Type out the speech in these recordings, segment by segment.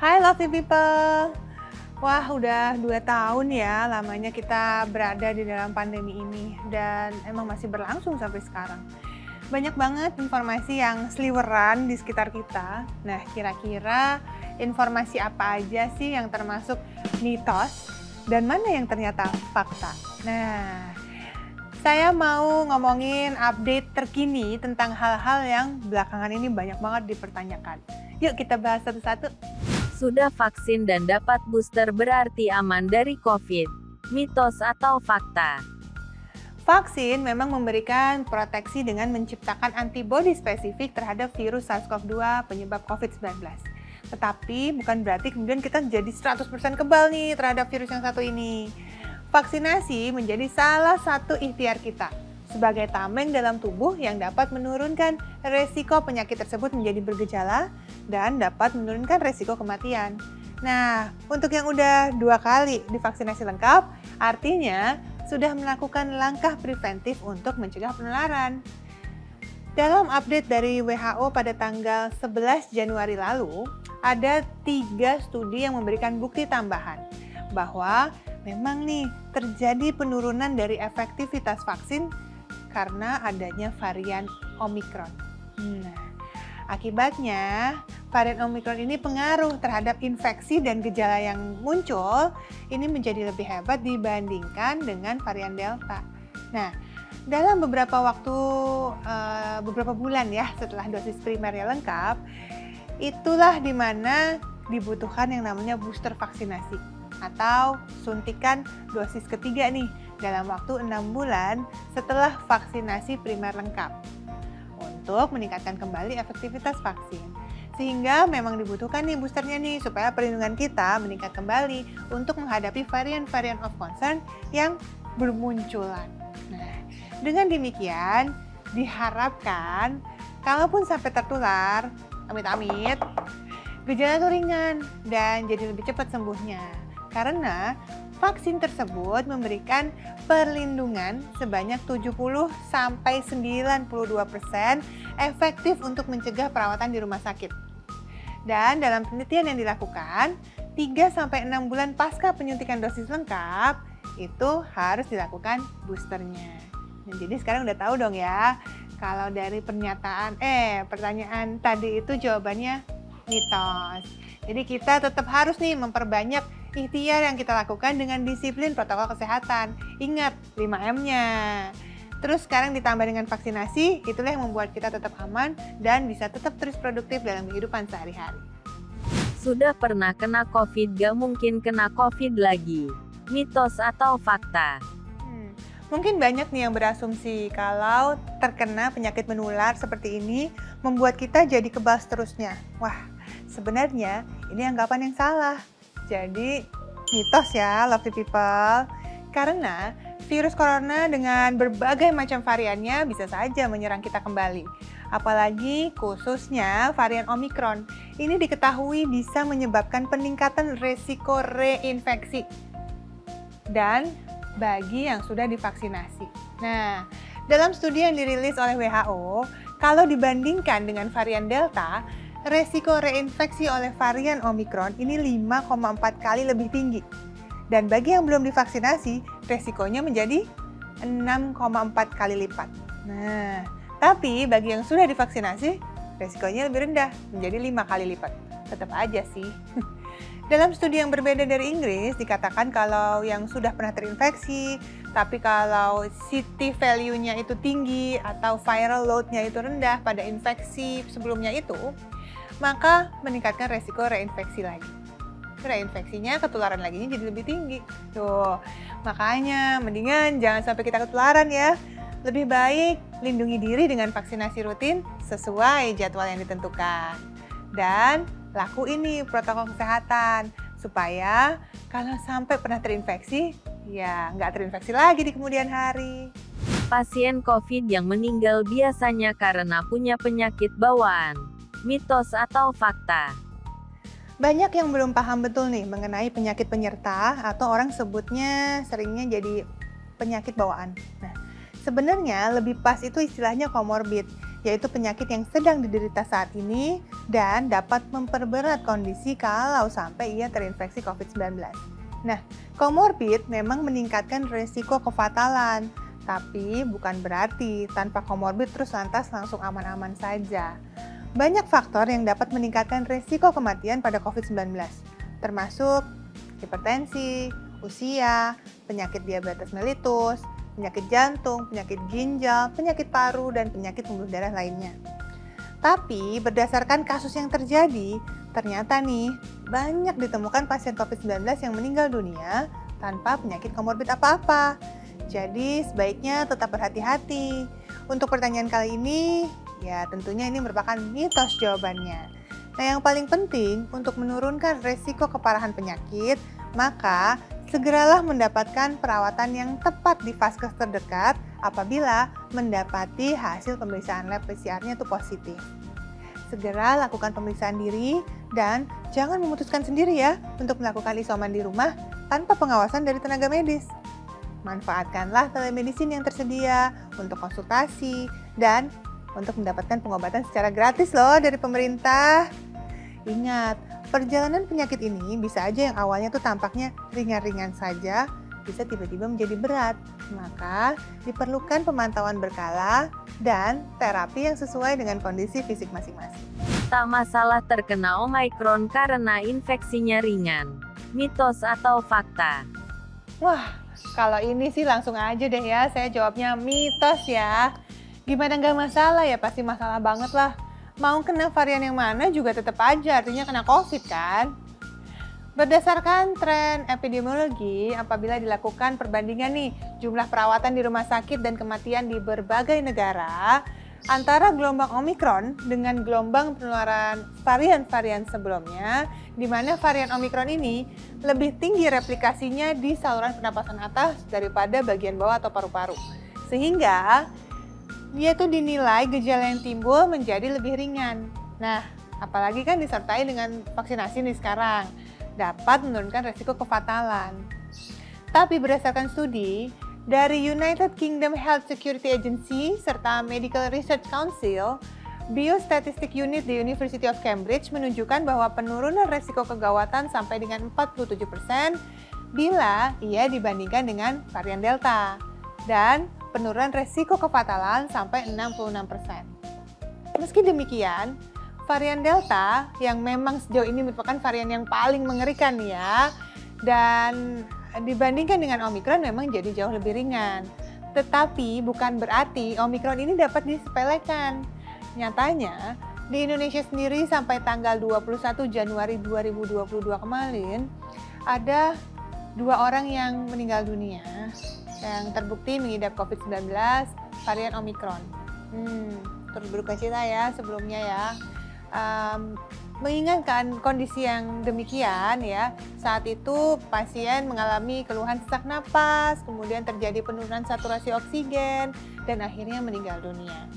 Hai lovely people. Wah, udah 2 tahun ya lamanya kita berada di dalam pandemi ini dan emang masih berlangsung sampai sekarang. Banyak banget informasi yang seliweran di sekitar kita. Nah, kira-kira informasi apa aja sih yang termasuk mitos dan mana yang ternyata fakta? Nah, saya mau ngomongin update terkini tentang hal-hal yang belakangan ini banyak banget dipertanyakan. Yuk kita bahas satu-satu. Sudah vaksin dan dapat booster berarti aman dari COVID. Mitos atau fakta? Vaksin memang memberikan proteksi dengan menciptakan antibodi spesifik terhadap virus SARS-CoV-2 penyebab COVID-19. Tetapi bukan berarti kemudian kita jadi 100% kebal nih terhadap virus yang satu ini. Vaksinasi menjadi salah satu ikhtiar kita sebagai tameng dalam tubuh yang dapat menurunkan resiko penyakit tersebut menjadi bergejala dan dapat menurunkan resiko kematian. Nah, untuk yang udah 2 kali divaksinasi lengkap, artinya sudah melakukan langkah preventif untuk mencegah penularan. Dalam update dari WHO pada tanggal 11 Januari lalu, ada 3 studi yang memberikan bukti tambahan bahwa memang nih terjadi penurunan dari efektivitas vaksin karena adanya varian Omicron. Nah, akibatnya varian Omicron ini pengaruh terhadap infeksi dan gejala yang muncul ini menjadi lebih hebat dibandingkan dengan varian Delta. Nah, dalam beberapa bulan ya setelah dosis primernya lengkap, itulah dimana dibutuhkan yang namanya booster vaksinasi atau suntikan dosis ketiga nih dalam waktu 6 bulan setelah vaksinasi primer lengkap untuk meningkatkan kembali efektivitas vaksin. Sehingga memang dibutuhkan nih boosternya nih supaya perlindungan kita meningkat kembali untuk menghadapi varian-varian of concern yang bermunculan. Nah, dengan demikian diharapkan kalaupun sampai tertular, amit-amit, gejala itu ringan dan jadi lebih cepat sembuhnya. Karena vaksin tersebut memberikan perlindungan sebanyak 70-92% efektif untuk mencegah perawatan di rumah sakit. Dan dalam penelitian yang dilakukan, 3-6 bulan pasca penyuntikan dosis lengkap, itu harus dilakukan boosternya. Nah, jadi sekarang udah tahu dong ya, kalau dari pertanyaan tadi itu jawabannya mitos. Jadi kita tetap harus nih memperbanyak ikhtiar yang kita lakukan dengan disiplin protokol kesehatan. Ingat 5M-nya. Terus sekarang ditambah dengan vaksinasi, itulah yang membuat kita tetap aman dan bisa tetap terus produktif dalam kehidupan sehari-hari. Sudah pernah kena COVID gak mungkin kena COVID lagi. Mitos atau fakta? Mungkin banyak nih yang berasumsi kalau terkena penyakit menular seperti ini membuat kita jadi kebal seterusnya. Wah, sebenarnya ini anggapan yang salah. Jadi mitos ya lovely people. Karena virus corona dengan berbagai macam variannya bisa saja menyerang kita kembali. Apalagi khususnya varian Omicron. Ini diketahui bisa menyebabkan peningkatan resiko reinfeksi. Dan bagi yang sudah divaksinasi. Nah, dalam studi yang dirilis oleh WHO, kalau dibandingkan dengan varian Delta, resiko reinfeksi oleh varian Omicron ini 5,4 kali lebih tinggi. Dan bagi yang belum divaksinasi, resikonya menjadi 6,4 kali lipat. Nah, tapi bagi yang sudah divaksinasi, resikonya lebih rendah, menjadi 5 kali lipat. Tetap aja sih. Dalam studi yang berbeda dari Inggris, dikatakan kalau yang sudah pernah terinfeksi, tapi kalau CT value-nya itu tinggi atau viral load-nya itu rendah pada infeksi sebelumnya itu, maka meningkatkan resiko reinfeksi lagi. Reinfeksinya, ketularan lagi jadi lebih tinggi. Tuh, makanya mendingan jangan sampai kita ketularan ya. Lebih baik lindungi diri dengan vaksinasi rutin sesuai jadwal yang ditentukan. Dan lakuin nih protokol kesehatan supaya kalau sampai pernah terinfeksi, ya nggak terinfeksi lagi di kemudian hari. Pasien COVID yang meninggal biasanya karena punya penyakit bawaan. Mitos atau fakta? Banyak yang belum paham betul nih mengenai penyakit penyerta atau orang sebutnya seringnya jadi penyakit bawaan. Nah, sebenarnya lebih pas itu istilahnya komorbid. yaitu penyakit yang sedang diderita saat ini dan dapat memperberat kondisi kalau sampai ia terinfeksi COVID-19. Nah, komorbid memang meningkatkan risiko kefatalan, tapi bukan berarti tanpa komorbid terus lantas langsung aman-aman saja. Banyak faktor yang dapat meningkatkan risiko kematian pada COVID-19, termasuk hipertensi, usia, penyakit diabetes mellitus, penyakit jantung, penyakit ginjal, penyakit paru, dan penyakit pembuluh darah lainnya. Tapi berdasarkan kasus yang terjadi, ternyata nih banyak ditemukan pasien COVID-19 yang meninggal dunia tanpa penyakit komorbid apa-apa. Jadi sebaiknya tetap berhati-hati. Untuk pertanyaan kali ini, ya tentunya ini merupakan mitos jawabannya. Nah, yang paling penting untuk menurunkan resiko keparahan penyakit, maka segeralah mendapatkan perawatan yang tepat di vaskes terdekat apabila mendapati hasil pemeriksaan lab PCR-nya itu positif. Segera lakukan pemeriksaan diri dan jangan memutuskan sendiri ya untuk melakukan isoman di rumah tanpa pengawasan dari tenaga medis. Manfaatkanlah telemedicine yang tersedia untuk konsultasi dan untuk mendapatkan pengobatan secara gratis loh dari pemerintah. Ingat, perjalanan penyakit ini bisa aja yang awalnya tuh tampaknya ringan-ringan saja, bisa tiba-tiba menjadi berat. Maka diperlukan pemantauan berkala dan terapi yang sesuai dengan kondisi fisik masing-masing. Tak masalah terkena Omicron karena infeksinya ringan. Mitos atau fakta? Wah, kalau ini sih langsung aja deh ya, saya jawabnya mitos ya. Gimana nggak masalah ya, pasti masalah banget lah. Mau kena varian yang mana juga tetap aja artinya kena COVID kan? Berdasarkan tren epidemiologi, apabila dilakukan perbandingan nih jumlah perawatan di rumah sakit dan kematian di berbagai negara antara gelombang Omicron dengan gelombang penularan varian-varian sebelumnya, di mana varian Omicron ini lebih tinggi replikasinya di saluran pernapasan atas daripada bagian bawah atau paru-paru. Sehingga dia tuh dinilai gejala yang timbul menjadi lebih ringan. Nah, apalagi kan disertai dengan vaksinasi nih sekarang, dapat menurunkan resiko kefatalan. Tapi berdasarkan studi dari United Kingdom Health Security Agency serta Medical Research Council, Biostatistic Unit di University of Cambridge menunjukkan bahwa penurunan resiko kegawatan sampai dengan 47% bila ia dibandingkan dengan varian Delta. Dan penurunan resiko kefatalan sampai 66%. Meski demikian, varian Delta yang memang sejauh ini merupakan varian yang paling mengerikan ya, dan dibandingkan dengan Omicron memang jadi jauh lebih ringan. Tetapi bukan berarti Omicron ini dapat disepelekan. Nyatanya, di Indonesia sendiri sampai tanggal 21 Januari 2022 kemarin, ada 2 orang yang meninggal dunia yang terbukti mengidap COVID-19 varian Omicron. Turut berduka cita ya sebelumnya ya. Mengingatkan kondisi yang demikian ya, saat itu pasien mengalami keluhan sesak napas, kemudian terjadi penurunan saturasi oksigen, dan akhirnya meninggal dunia.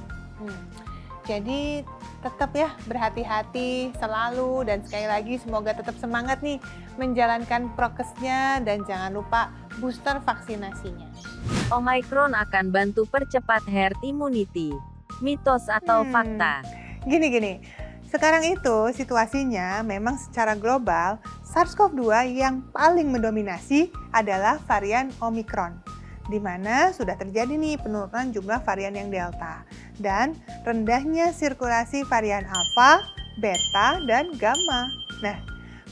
Jadi tetap ya berhati-hati selalu, dan sekali lagi semoga tetap semangat nih menjalankan prokesnya dan jangan lupa booster vaksinasinya. Omicron akan bantu percepat herd immunity. Mitos atau fakta? Gini. Sekarang itu situasinya memang secara global SARS-CoV-2 yang paling mendominasi adalah varian Omicron, di mana sudah terjadi nih penurunan jumlah varian yang Delta dan rendahnya sirkulasi varian Alpha, Beta, dan Gamma. Nah,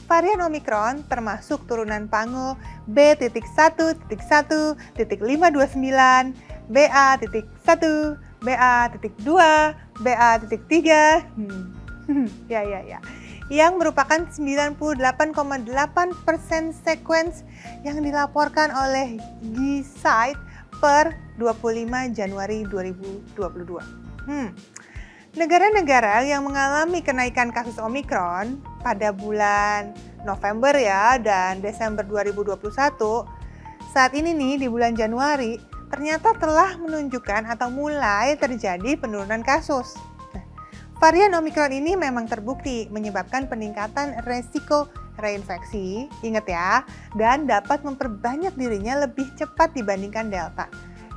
varian Omicron termasuk turunan pango B.1.1.529, BA.1, BA.2, BA.3, yang merupakan 98,8% sequence yang dilaporkan oleh Gisaid per 25 Januari 2022. Negara-negara yang mengalami kenaikan kasus Omicron pada bulan November ya dan Desember 2021, saat ini nih di bulan Januari ternyata telah menunjukkan atau mulai terjadi penurunan kasus. Varian Omicron ini memang terbukti menyebabkan peningkatan resiko reinfeksi, ingat ya, dan dapat memperbanyak dirinya lebih cepat dibandingkan Delta.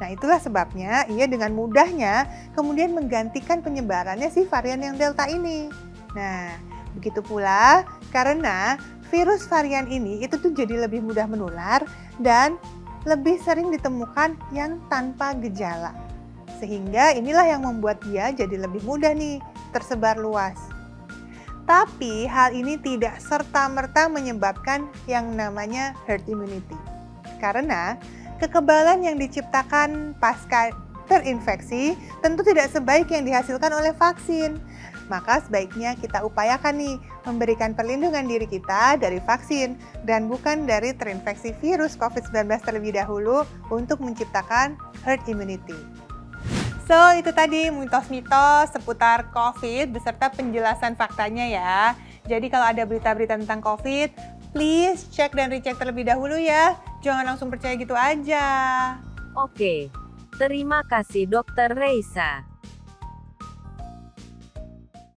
Nah, itulah sebabnya ia dengan mudahnya kemudian menggantikan penyebarannya si varian yang Delta ini. Nah, begitu pula karena virus varian ini itu tuh jadi lebih mudah menular dan lebih sering ditemukan yang tanpa gejala. Sehingga inilah yang membuat dia jadi lebih mudah nih tersebar luas. Tapi hal ini tidak serta-merta menyebabkan yang namanya herd immunity. Karena kekebalan yang diciptakan pasca terinfeksi tentu tidak sebaik yang dihasilkan oleh vaksin. Maka sebaiknya kita upayakan nih memberikan perlindungan diri kita dari vaksin dan bukan dari terinfeksi virus COVID-19 terlebih dahulu untuk menciptakan herd immunity. So, itu tadi mitos-mitos seputar COVID beserta penjelasan faktanya ya. Jadi kalau ada berita-berita tentang COVID, please cek dan recheck terlebih dahulu ya. Jangan langsung percaya gitu aja. Oke, terima kasih Dokter Reisa.